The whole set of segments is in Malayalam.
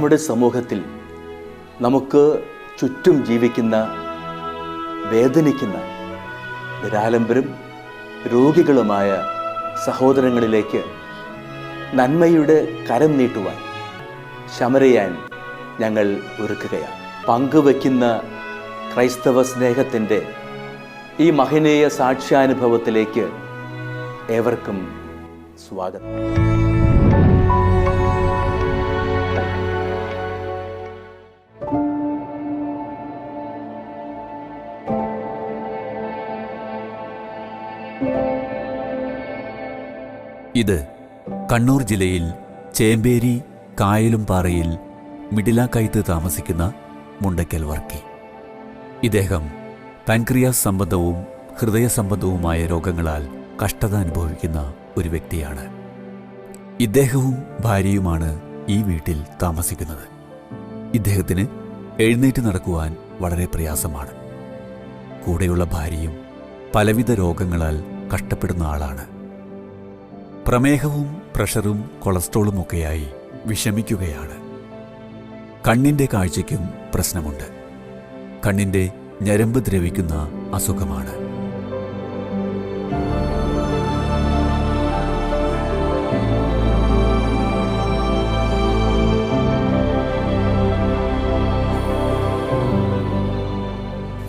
നമ്മുടെ സമൂഹത്തിൽ നമുക്ക് ചുറ്റും ജീവിക്കുന്ന, വേദനിക്കുന്ന, നിരാലംബരും രോഗികളുമായ സഹോദരങ്ങളിലേക്ക് നന്മയുടെ കരം നീട്ടുവാൻ ശമരയാൻ ഞങ്ങൾ ഒരുക്കുകയാണ്. പങ്കുവയ്ക്കുന്ന ക്രൈസ്തവ സ്നേഹത്തിൻ്റെ ഈ മഹനീയ സാക്ഷ്യാനുഭവത്തിലേക്ക് ഏവർക്കും സ്വാഗതം. ഇത് കണ്ണൂർ ജില്ലയിൽ ചേമ്പേരി കായലുംപാറയിൽ മിഡിലാക്കയത്ത് താമസിക്കുന്ന മുണ്ടയ്ക്കൽ വർക്കി. ഇദ്ദേഹം പാൻക്രിയാസ് സംബന്ധവും ഹൃദയ സംബന്ധവുമായ രോഗങ്ങളാൽ കഷ്ടത അനുഭവിക്കുന്ന ഒരു വ്യക്തിയാണ്. ഇദ്ദേഹവും ഭാര്യയുമാണ് ഈ വീട്ടിൽ താമസിക്കുന്നത്. ഇദ്ദേഹത്തിന് എഴുന്നേറ്റ് നടക്കുവാൻ വളരെ പ്രയാസമാണ്. കൂടെയുള്ള ഭാര്യയും പലവിധ രോഗങ്ങളാൽ കഷ്ടപ്പെടുന്ന ആളാണ്. പ്രമേഹവും പ്രഷറും കൊളസ്ട്രോളുമൊക്കെയായി വിഷമിക്കുകയാണ്. കണ്ണിൻ്റെ കാഴ്ചയ്ക്കും പ്രശ്നമുണ്ട്. കണ്ണിൻ്റെ ഞരമ്പ് ദ്രവിക്കുന്ന അസുഖമാണ്.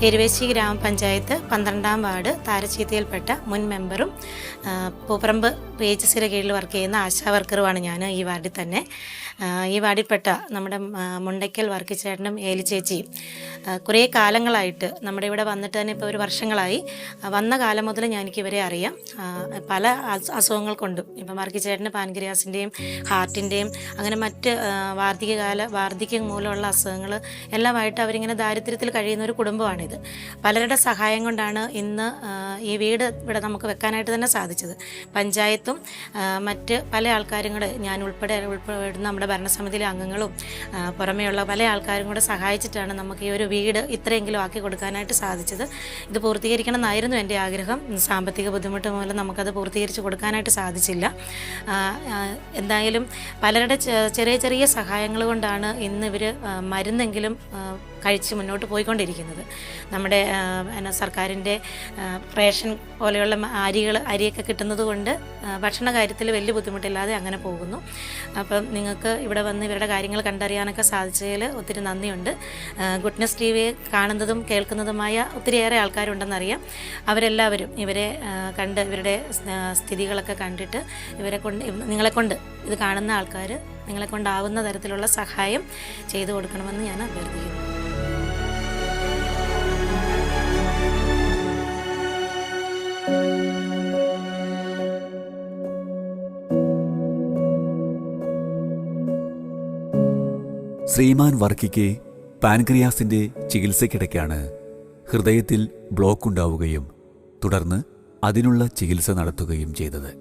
എരുവേശി ഗ്രാമപഞ്ചായത്ത് 12-ാം വാർഡ് താരച്ചീത്തയിൽപ്പെട്ട മുൻ മെമ്പറും പൂപ്പറമ്പ് PHCയുടെ കീഴിൽ വർക്ക് ചെയ്യുന്ന ആശാ വർക്കറുമാണ് ഞാൻ. ഈ വാർഡിൽ തന്നെ ഈ വാർഡിൽപ്പെട്ട നമ്മുടെ മുണ്ടയ്ക്കൽ വർക്കി ചേട്ടനും ഏലി ചേച്ചിയും കുറേ കാലങ്ങളായിട്ട് നമ്മുടെ ഇവിടെ വന്നിട്ട് തന്നെ ഇപ്പോൾ ഒരു വർഷങ്ങളായി. വന്ന കാലം മുതൽ എനിക്ക് ഇവരെ അറിയാം. പല അസുഖങ്ങൾ കൊണ്ടും ഇപ്പം വർക്കി ചേട്ടന് പാൻക്രിയാസിൻ്റെയും ഹാർട്ടിൻ്റെയും അങ്ങനെ മറ്റ് വാർദ്ധക്യം മൂലമുള്ള അസുഖങ്ങൾ എല്ലാമായിട്ട് അവരിങ്ങനെ ദാരിദ്ര്യത്തിൽ കഴിയുന്ന ഒരു കുടുംബമാണിത്. പലരുടെ സഹായം കൊണ്ടാണ് ഇന്ന് ഈ വീട് ഇവിടെ നമുക്ക് വെക്കാനായിട്ട് തന്നെ സാധിച്ചത്. പഞ്ചായത്തും മറ്റ് പല ആൾക്കാരും കൂടെ, ഞാൻ ഉൾപ്പെടുന്ന നമ്മുടെ ഭരണസമിതിയിലെ അംഗങ്ങളും പുറമെയുള്ള പല ആൾക്കാരും കൂടെ സഹായിച്ചിട്ടാണ് നമുക്ക് ഈ ഒരു വീട് ഇത്രയെങ്കിലും ആക്കി കൊടുക്കാനായിട്ട് സാധിച്ചത്. ഇത് പൂർത്തീകരിക്കണം എന്നായിരുന്നു എൻ്റെ ആഗ്രഹം. സാമ്പത്തിക ബുദ്ധിമുട്ട് മൂലം നമുക്കത് പൂർത്തീകരിച്ച് കൊടുക്കാനായിട്ട് സാധിച്ചില്ല. എന്തായാലും പലരുടെ ചെറിയ ചെറിയ സഹായങ്ങൾ കൊണ്ടാണ് ഇന്ന് ഇവർ മരുന്നെങ്കിലും കഴിച്ച് മുന്നോട്ട് പോയിക്കൊണ്ടിരിക്കുന്നത്. നമ്മുടെ സർക്കാരിൻ്റെ റേഷൻ പോലെയുള്ള അരിയൊക്കെ കിട്ടുന്നത് കൊണ്ട് ഭക്ഷണ കാര്യത്തിൽ വലിയ ബുദ്ധിമുട്ടില്ലാതെ അങ്ങനെ പോകുന്നു. അപ്പം നിങ്ങൾക്ക് ഇവിടെ വന്ന് ഇവരുടെ കാര്യങ്ങൾ കണ്ടറിയാനൊക്കെ സാധിച്ചതിൽ ഒത്തിരി നന്ദിയുണ്ട്. ഗുഡ്നസ് TV കാണുന്നതും കേൾക്കുന്നതുമായ ഒത്തിരിയേറെ ആൾക്കാരുണ്ടെന്നറിയാം. അവരെല്ലാവരും ഇവരെ കണ്ട് ഇവരുടെ സ്ഥിതികളൊക്കെ കണ്ടിട്ട് നിങ്ങളെക്കൊണ്ട് ഇത് കാണുന്ന ആൾക്കാർ നിങ്ങളെക്കൊണ്ടാവുന്ന തരത്തിലുള്ള സഹായം ചെയ്തു കൊടുക്കണമെന്ന് ഞാൻ അഭ്യർത്ഥിക്കുന്നു. ശ്രീമാൻ വർക്കിക്ക് പാൻക്രിയാസിൻ്റെ ചികിത്സയ്ക്കിടയ്ക്കാണ് ഹൃദയത്തിൽ ബ്ലോക്ക് ഉണ്ടാവുകയും തുടർന്ന് അതിനുള്ള ചികിത്സ നടത്തുകയും ചെയ്തത്.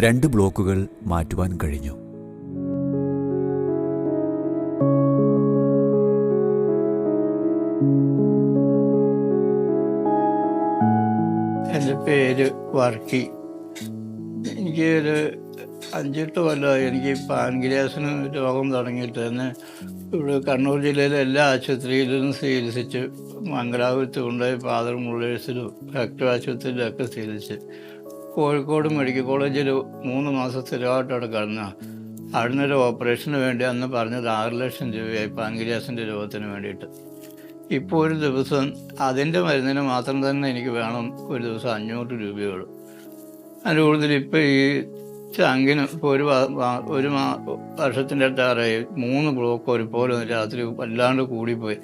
2 ബ്ലോക്കുകൾ മാറ്റുവാൻ കഴിഞ്ഞു. എൻ്റെ പേര് വർക്കി. എനിക്കൊരു 5-8 കൊല്ലമായി എനിക്ക് പാൻക്രിയാസിന് രോഗം തുടങ്ങിയിട്ട് തന്നെ. ഇവിടെ കണ്ണൂർ ജില്ലയിലെ എല്ലാ ആശുപത്രിയിലും ചികിത്സിച്ച്, മംഗലാപുരത്ത് കൊണ്ടുപോയി ഫാദർ മുള്ളേഴ്സിലും രക്ത ആശുപത്രിയിലൊക്കെ ചികിത്സിച്ച്, കോഴിക്കോട് മെഡിക്കൽ കോളേജിൽ 3 മാസം സ്ഥിരമായിട്ട് അവിടെ കിടന്ന. അവിടുന്നൊരു ഓപ്പറേഷന് വേണ്ടി അന്ന് പറഞ്ഞത് 6 ലക്ഷം രൂപയായി പാൻക്രിയാസിൻ്റെ രോഗത്തിന് വേണ്ടിയിട്ട്. ഇപ്പോൾ ഒരു ദിവസം അതിൻ്റെ മരുന്നിന് മാത്രം തന്നെ എനിക്ക് വേണം ഒരു ദിവസം 500 രൂപയോളൂ. അതിൻ്റെ കൂടുതൽ ഇപ്പോൾ ഈ ചങ്കിന് ഇപ്പോൾ ഒരു വർഷത്തിൻ്റെ അടുത്താറായി 3 ബ്ലോക്ക് ഒരുപോലെ രാത്രി വല്ലാണ്ട് കൂടിപ്പോയി.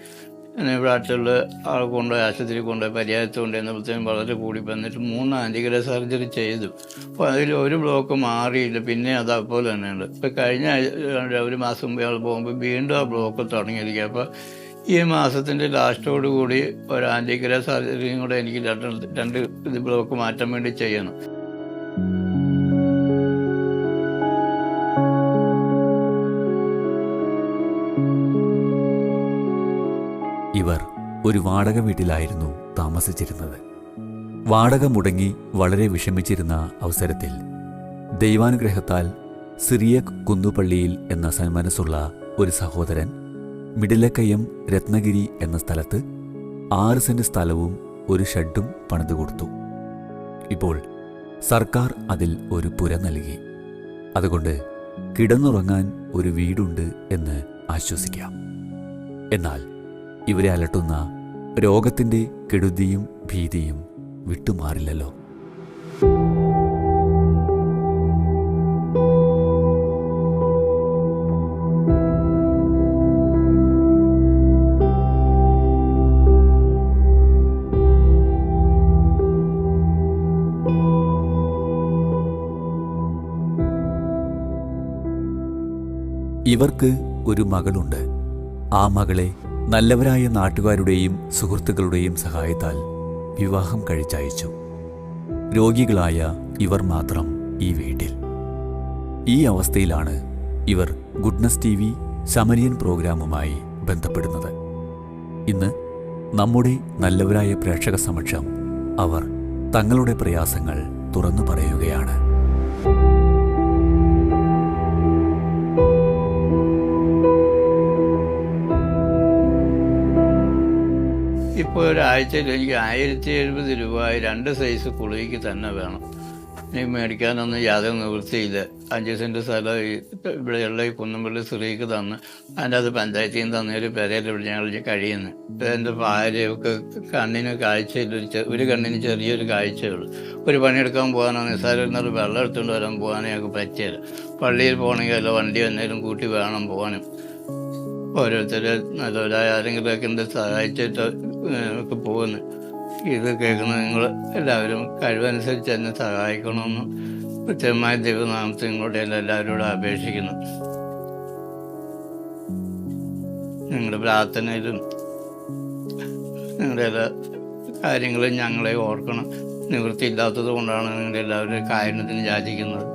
ഇവിടെ അടുത്തുള്ള ആൾ കൊണ്ടുപോയി ആശുപത്രി കൊണ്ടുപോയി പര്യാപ്തം കൊണ്ട് എന്നപ്പോഴത്തേക്കും വളരെ കൂടിപ്പോയി. എന്നിട്ട് 3 ആൻറ്റിഗ്രാ സർജറി ചെയ്തു. അപ്പോൾ അതിൽ ഒരു ബ്ലോക്ക് മാറിയില്ല, പിന്നെ അത് അതുപോലെ തന്നെയുണ്ട്. ഇപ്പോൾ കഴിഞ്ഞ 1 മാസം മുമ്പ് ആൾ പോകുമ്പോൾ വീണ്ടും ആ ബ്ലോക്ക് തുടങ്ങിയിരിക്കുക. അപ്പോൾ ഈ മാസത്തിൻ്റെ ലാസ്റ്റോടു കൂടി ഒരു ആൻറ്റിഗ്രാ സർജറിയും കൂടെ എനിക്ക് 2 ബ്ലോക്ക് മാറ്റാൻ വേണ്ടി ചെയ്യണം. ഇവർ ഒരു വാടക വീട്ടിലായിരുന്നു താമസിച്ചിരുന്നത്. വാടക മുടങ്ങി വളരെ വിഷമിച്ചിരുന്ന അവസരത്തിൽ ദൈവാനുഗ്രഹത്താൽ സിറിയക് കുന്നുപള്ളിയിൽ എന്ന സന്മനസ്സുള്ള ഒരു സഹോദരൻ മിഡിലക്കയം രത്നഗിരി എന്ന സ്ഥലത്ത് 6 സെന്റ് സ്ഥലവും ഒരു ഷെഡും പണിതു കൊടുത്തു. ഇപ്പോൾ സർക്കാർ അതിൽ ഒരു പുര നൽകി. അതുകൊണ്ട് കിടന്നുറങ്ങാൻ ഒരു വീടുണ്ട് എന്ന് ആശ്വസിക്കാം. എന്നാൽ ഇവരെ അലട്ടുന്ന രോഗത്തിൻ്റെ കെടുതിയും ഭീതിയും വിട്ടുമാറില്ലല്ലോ. ഇവർക്ക് ഒരു മകളുണ്ട്. ആ മകളെ നല്ലവരായ നാട്ടുകാരുടെയും സുഹൃത്തുക്കളുടെയും സഹായത്താൽ വിവാഹം കഴിച്ചയച്ചു. രോഗികളായ ഇവർ മാത്രം ഈ വീട്ടിൽ. ഈ അവസ്ഥയിലാണ് ഇവർ ഗുഡ്നസ് TV ശമരിയൻ പ്രോഗ്രാമുമായി ബന്ധപ്പെടുന്നത്. ഇന്ന് നമ്മുടെ നല്ലവരായ പ്രേക്ഷക സമക്ഷം അവർ തങ്ങളുടെ പ്രയാസങ്ങൾ തുറന്നു പറയുകയാണ്. ഇപ്പോൾ ഒരാഴ്ചയിൽ എനിക്ക് 1070 രൂപ 2 സൈസ് കുളിക്ക് തന്നെ വേണം. എനിക്ക് മേടിക്കാനൊന്നും യാതൊരു നിവൃത്തിയില്ല. 5 സെൻറ്റ് സ്ഥലം ഇവിടെയുള്ള ഈ കുന്നമ്പള്ളി സ്ത്രീക്ക് തന്ന് അതിൻ്റെ അത് പഞ്ചായത്തിൽ നിന്ന് തന്നൊരു പെരയിൽ ഇവിടെ ഞങ്ങൾ കഴിയുന്നു. എൻ്റെ ഭാര്യയൊക്കെ കണ്ണിന് കാഴ്ചയില്ല, ഒരു കണ്ണിന് ചെറിയൊരു കാഴ്ചയുള്ളൂ. ഒരു പണിയെടുക്കാൻ പോകാനോ നിസ്സാരം വെള്ളം എടുത്തുകൊണ്ട് വരാൻ പോകാനോ ഞങ്ങൾക്ക് പറ്റിയത്. പള്ളിയിൽ പോകണമെങ്കിൽ അല്ല വണ്ടി വന്നേലും കൂട്ടി വേണം പോകാനും. ഓരോരുത്തർ നല്ലവരായ ആരെങ്കിലുമൊക്കെ എന്ത് സഹായിച്ചിട്ട് ഒക്കെ പോകുന്നു. ഇത് കേൾക്കുന്ന നിങ്ങൾ എല്ലാവരും കഴിവനുസരിച്ച് എന്നെ സഹായിക്കണമെന്ന് കൃത്യമായ ദൈവനാമത്തിൽ നിങ്ങളുടെ എല്ലാവരോടും അപേക്ഷിക്കുന്നു. നിങ്ങളുടെ പ്രാർത്ഥനയിലും നിങ്ങളുടെ എല്ലാ കാര്യങ്ങളും ഞങ്ങളെ ഓർക്കണം. നിവൃത്തിയില്ലാത്തത് കൊണ്ടാണ് നിങ്ങളുടെ എല്ലാവരും കാരുണ്യത്തിന് യാചിക്കുന്നത്.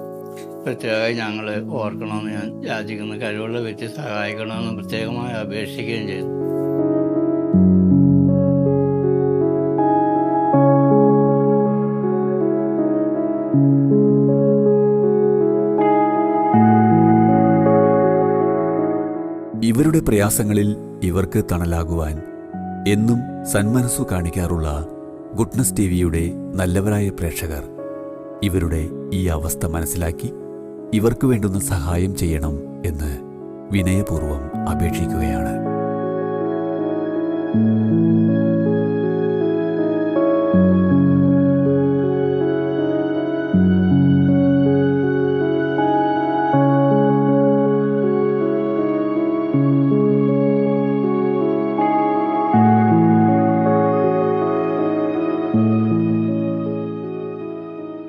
പ്രത്യേകമായി ഞങ്ങളെ ഓർക്കണമെന്ന് ഞാൻ യാചിക്കുന്നു. കഴിവുള്ള വ്യക്തി സഹായിക്കണമെന്ന് പ്രത്യേകമായി അപേക്ഷിക്കുകയും ചെയ്തു. ഇവരുടെ പ്രയാസങ്ങളിൽ ഇവർക്ക് തണലാകുവാൻ എന്നും സന്മനസ്സു കാണിക്കാറുള്ള ഗുഡ്നസ് TVയുടെ നല്ലവരായ പ്രേക്ഷകർ ഇവരുടെ ഈ അവസ്ഥ മനസ്സിലാക്കി ഇവർക്ക് വേണ്ടുന്ന സഹായം ചെയ്യണം എന്ന് വിനയപൂർവ്വം അപേക്ഷിക്കുകയാണ്.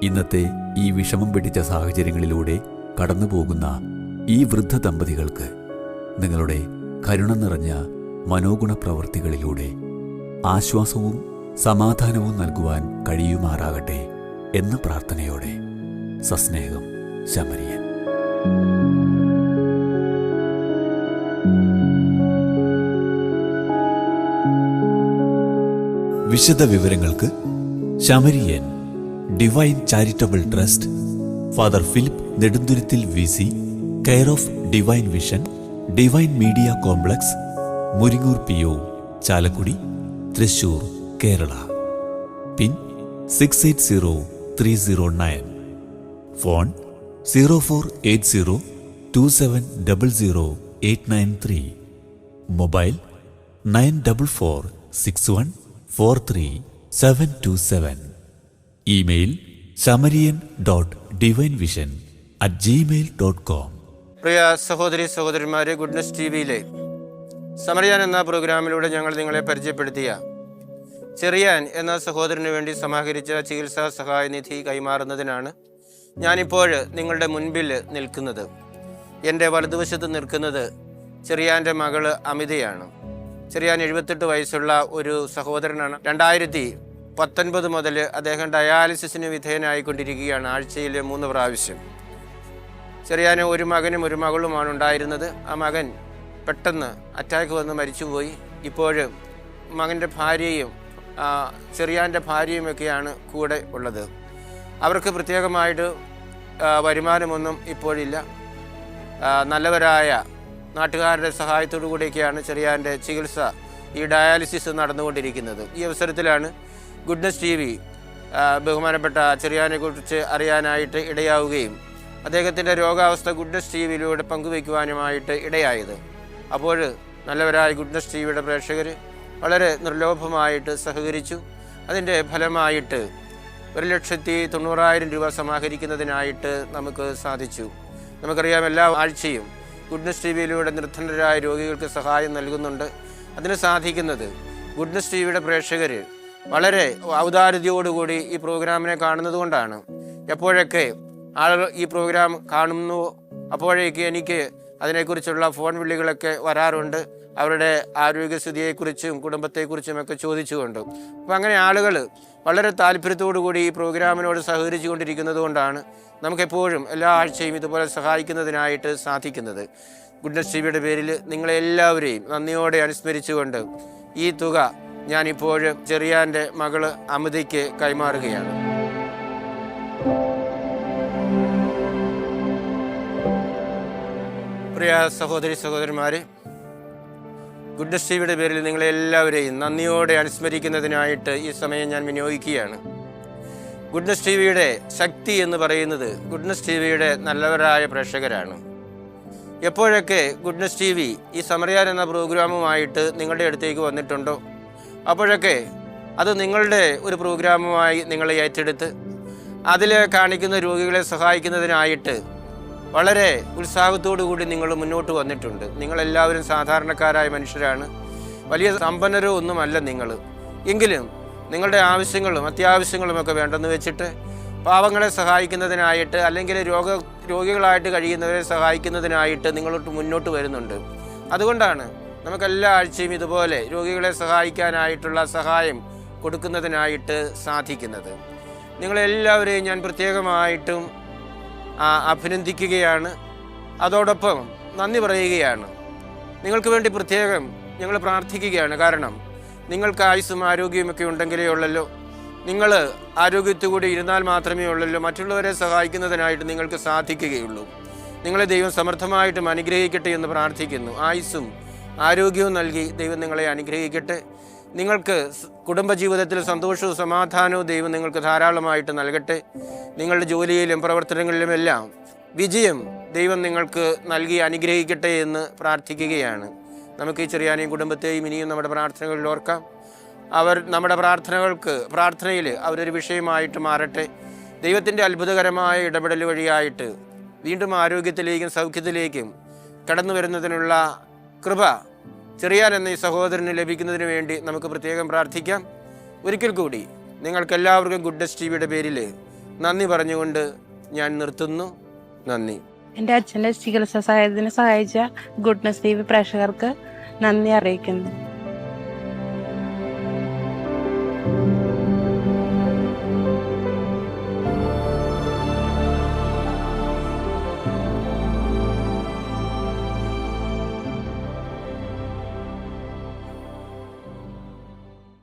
ഇന്നത്തെ ഈ വിഷമം പിടിച്ച സാഹചര്യങ്ങളിലൂടെ കടന്നുപോകുന്ന ഈ വൃദ്ധ ദമ്പതികൾക്ക് നിങ്ങളുടെ കരുണ നിറഞ്ഞ മനോഗുണ പ്രവൃത്തികളിലൂടെ ആശ്വാസവും സമാധാനവും നൽകുവാൻ കഴിയുമാറാകട്ടെ എന്ന പ്രാർത്ഥനയോടെ സസ്നേഹം, ശമരിയൻ. വിശദ വിവരങ്ങൾക്ക് Samarian divine charitable trust, father Philip Nedumthuruthil VC, care of divine vision, divine media complex, Muringoor PO, Chalakudy, Thrissur, Kerala. Pin 680309. Phone 048027000893. Mobile 9446143727. Email samarian.divinevision@gmail.com. പ്രിയ സഹോദരി സഹോദരന്മാരെ, ഗുഡ്നസ് TVയിലെ സമറിയാൻ എന്ന പ്രോഗ്രാമിലൂടെ ഞങ്ങൾ നിങ്ങളെ പരിചയപ്പെടുത്തിയ ചെറിയാൻ എന്ന സഹോദരന് വേണ്ടി സമാഹരിച്ച ചികിത്സാ സഹായ നിധി കൈമാറുന്നതിനാണ് ഞാനിപ്പോൾ നിങ്ങളുടെ മുൻപിൽ നിൽക്കുന്നത്. എൻ്റെ വലതുവശത്ത് നിൽക്കുന്നത് ചെറിയാൻ്റെ മകള് അമിതയാണ്. ചെറിയാൻ 78 വയസ്സുള്ള ഒരു സഹോദരനാണ്. 2019 മുതൽ അദ്ദേഹം ഡയാലിസിസിന് വിധേയനായിക്കൊണ്ടിരിക്കുകയാണ്, ആഴ്ചയിൽ 3 പ്രാവശ്യം. ചെറിയാന് ഒരു മകനും ഒരു മകളുമാണ് ഉണ്ടായിരുന്നത്. ആ മകൻ പെട്ടെന്ന് അറ്റാക്ക് വന്ന് മരിച്ചുപോയി. ഇപ്പോൾ മകൻ്റെ ഭാര്യയും ചെറിയാൻ്റെ ഭാര്യയുമൊക്കെയാണ് കൂടെ ഉള്ളത്. അവർക്ക് പ്രത്യേകമായിട്ട് വരുമാനമൊന്നും ഇപ്പോഴില്ല. നല്ലവരായ നാട്ടുകാരുടെ സഹായത്തോടു കൂടിയൊക്കെയാണ് ചെറിയാൻ്റെ ചികിത്സ, ഈ ഡയാലിസിസ് നടന്നുകൊണ്ടിരിക്കുന്നത്. ഈ അവസരത്തിലാണ് ഗുഡ്നസ് TV ബഹുമാനപ്പെട്ട ചെറിയാനെക്കുറിച്ച് അറിയാനായിട്ട് ഇടയാവുകയും അദ്ദേഹത്തിൻ്റെ രോഗാവസ്ഥ ഗുഡ്നസ് TVയിലൂടെ പങ്കുവയ്ക്കുവാനുമായിട്ട് ഇടയായത്. അപ്പോൾ നല്ലവരായ ഗുഡ്നസ് TVയുടെ പ്രേക്ഷകർ വളരെ നിർലോഭമായിട്ട് സഹകരിച്ചു. അതിൻ്റെ ഫലമായിട്ട് 1,90,000 രൂപ സമാഹരിക്കുന്നതിനായിട്ട് നമുക്ക് സാധിച്ചു. നമുക്കറിയാം, എല്ലാ ആഴ്ചയും ഗുഡ്നസ് TVയിലൂടെ നിർധനരായ രോഗികൾക്ക് സഹായം നൽകുന്നുണ്ട്. അതിന് സാധിക്കുന്നത് ഗുഡ്നസ് TVയുടെ പ്രേക്ഷകർ വളരെ ഔദാര്യതയോടുകൂടി ഈ പ്രോഗ്രാമിനെ കാണുന്നത് കൊണ്ടാണ്. എപ്പോഴൊക്കെ ആളുകൾ ഈ പ്രോഗ്രാം കാണുന്നു അപ്പോഴേക്ക് എനിക്ക് അതിനെക്കുറിച്ചുള്ള ഫോൺ വിളികളൊക്കെ വരാറുണ്ട്, അവരുടെ ആരോഗ്യസ്ഥിതിയെക്കുറിച്ചും കുടുംബത്തെക്കുറിച്ചുമൊക്കെ ചോദിച്ചുകൊണ്ട്. അപ്പോൾ അങ്ങനെ ആളുകൾ വളരെ താല്പര്യത്തോടു കൂടി ഈ പ്രോഗ്രാമിനോട് സഹകരിച്ചു കൊണ്ടിരിക്കുന്നത് കൊണ്ടാണ് നമുക്കെപ്പോഴും എല്ലാ ആഴ്ചയും ഇതുപോലെ സഹായിക്കുന്നതിനായിട്ട് സാധിക്കുന്നത്. ഗുഡ്നസ് TVയുടെ പേരിൽ നിങ്ങളെല്ലാവരെയും നന്ദിയോടെ അനുസ്മരിച്ചുകൊണ്ട് ഈ തുക ഞാനിപ്പോഴും ചെറിയാൻ്റെ മകള് അമിതയ്ക്ക് കൈമാറുകയാണ്. പ്രിയ സഹോദരി സഹോദരന്മാരെ, ഗുഡ്നസ് TVയുടെ പേരിൽ നിങ്ങളെല്ലാവരെയും നന്ദിയോടെ അനുസ്മരിക്കുന്നതിനായിട്ട് ഈ സമയം ഞാൻ വിനിയോഗിക്കുകയാണ്. ഗുഡ്നസ് TVയുടെ ശക്തി എന്ന് പറയുന്നത് ഗുഡ്നസ് TVയുടെ നല്ലവരായ പ്രേക്ഷകരാണ്. എപ്പോഴൊക്കെ ഗുഡ്നസ് TV ഈ സമറിയാൻ എന്ന പ്രോഗ്രാമുമായിട്ട് നിങ്ങളുടെ അടുത്തേക്ക് വന്നിട്ടുണ്ടോ അപ്പോഴൊക്കെ അത് നിങ്ങളുടെ ഒരു പ്രോഗ്രാമുമായി നിങ്ങളെ ഏറ്റെടുത്ത് അതിൽ കാണിക്കുന്ന രോഗികളെ സഹായിക്കുന്നതിനായിട്ട് വളരെ ഉത്സാഹത്തോടു കൂടി നിങ്ങൾ മുന്നോട്ട് വന്നിട്ടുണ്ട്. നിങ്ങളെല്ലാവരും സാധാരണക്കാരായ മനുഷ്യരാണ്, വലിയ സമ്പന്നരോ ഒന്നുമല്ല നിങ്ങൾ. എങ്കിലും നിങ്ങളുടെ ആവശ്യങ്ങളും അത്യാവശ്യങ്ങളുമൊക്കെ വേണ്ടെന്ന് വെച്ചിട്ട് പാവങ്ങളെ സഹായിക്കുന്നതിനായിട്ട് അല്ലെങ്കിൽ രോഗികളായിട്ട് കഴിയുന്നവരെ സഹായിക്കുന്നതിനായിട്ട് നിങ്ങളോട്ട് മുന്നോട്ട് വരുന്നുണ്ട്. അതുകൊണ്ടാണ് നമുക്കെല്ലാ ആഴ്ചയും ഇതുപോലെ രോഗികളെ സഹായിക്കാനായിട്ടുള്ള സഹായം കൊടുക്കുന്നതിനായിട്ട് സാധിക്കുന്നത്. നിങ്ങളെല്ലാവരെയും ഞാൻ പ്രത്യേകമായിട്ടും അഭിനന്ദിക്കുകയാണ്, അതോടൊപ്പം നന്ദി പറയുകയാണ്. നിങ്ങൾക്ക് വേണ്ടി പ്രത്യേകം ഞങ്ങൾ പ്രാർത്ഥിക്കുകയാണ്. കാരണം നിങ്ങൾക്ക് ആയുസ്സും ആരോഗ്യമൊക്കെ ഉണ്ടെങ്കിലേ ഉള്ളല്ലോ, നിങ്ങൾ ആരോഗ്യത്തോടെ ഇരുന്നാൽ മാത്രമേ ഉള്ളല്ലോ മറ്റുള്ളവരെ സഹായിക്കുന്നതിനായിട്ട് നിങ്ങൾക്ക് സാധിക്കുകയുള്ളൂ. നിങ്ങളെ ദൈവം സമർത്ഥമായിട്ടും അനുഗ്രഹിക്കട്ടെ എന്ന് പ്രാർത്ഥിക്കുന്നു. ആയുസ്സും ആരോഗ്യവും നൽകി ദൈവം നിങ്ങളെ അനുഗ്രഹിക്കട്ടെ. നിങ്ങൾക്ക് കുടുംബജീവിതത്തിൽ സന്തോഷവും സമാധാനവും ദൈവം നിങ്ങൾക്ക് ധാരാളമായിട്ട് നൽകട്ടെ. നിങ്ങളുടെ ജോലിയിലും പ്രവർത്തനങ്ങളിലുമെല്ലാം വിജയം ദൈവം നിങ്ങൾക്ക് നൽകി അനുഗ്രഹിക്കട്ടെ എന്ന് പ്രാർത്ഥിക്കുകയാണ്. നമുക്ക് ഈ ചെറിയാനെയും കുടുംബത്തെയും ഇനിയും നമ്മുടെ പ്രാർത്ഥനകളിൽ ഓർക്കാം. അവർ നമ്മുടെ പ്രാർത്ഥനയിൽ അവരൊരു വിഷയമായിട്ട് മാറട്ടെ. ദൈവത്തിൻ്റെ അത്ഭുതകരമായ ഇടപെടൽ വഴിയായിട്ട് വീണ്ടും ആരോഗ്യത്തിലേക്കും സൗഖ്യത്തിലേക്കും കടന്നു വരുന്നതിനുള്ള കൃപ ചെറിയാൻ എന്ന ഈ സഹോദരന് ലഭിക്കുന്നതിന് വേണ്ടി നമുക്ക് പ്രത്യേകം പ്രാർത്ഥിക്കാം. ഒരിക്കൽ കൂടി നിങ്ങൾക്കെല്ലാവർക്കും ഗുഡ്നസ് TVയുടെ പേരിൽ നന്ദി പറഞ്ഞുകൊണ്ട് ഞാൻ നിർത്തുന്നു. നന്ദി. എൻ്റെ അച്ഛൻ്റെ ചികിത്സാ സഹായത്തിന് സഹായിച്ച ഗുഡ്നസ് TV പ്രേക്ഷകർക്ക് നന്ദി അറിയിക്കുന്നു.